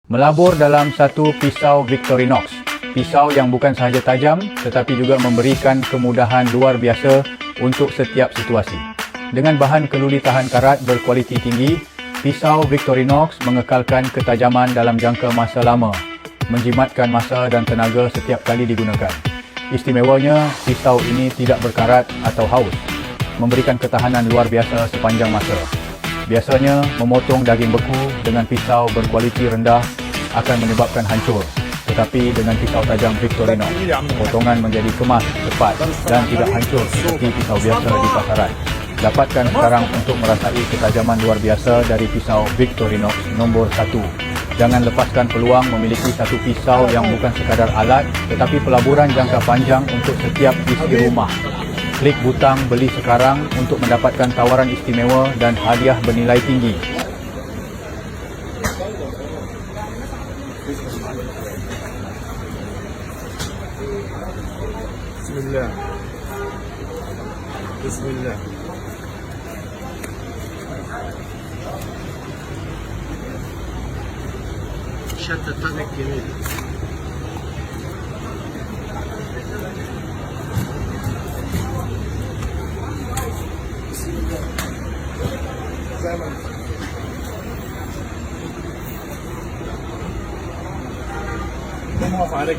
Melabur dalam satu pisau Victorinox. Pisau yang bukan sahaja tajam tetapi juga memberikan kemudahan luar biasa untuk setiap situasi. Dengan bahan keluli tahan karat berkualiti tinggi, pisau Victorinox mengekalkan ketajaman dalam jangka masa lama, menjimatkan masa dan tenaga setiap kali digunakan. Istimewanya, pisau ini tidak berkarat atau haus, memberikan ketahanan luar biasa sepanjang masa. Biasanya, memotong daging beku dengan pisau berkualiti rendah akan menyebabkan hancur. Tetapi dengan pisau tajam Victorinox, potongan menjadi kemas, cepat dan tidak hancur seperti pisau biasa di pasaran. Dapatkan sekarang untuk merasai ketajaman luar biasa dari pisau Victorinox nombor 1. Jangan lepaskan peluang memiliki satu pisau yang bukan sekadar alat tetapi pelaburan jangka panjang untuk setiap isi rumah. Klik butang beli sekarang untuk mendapatkan tawaran istimewa dan hadiah bernilai tinggi. Bismillah. Bismillah. شتى طعمك جميل. مو موافق عليك.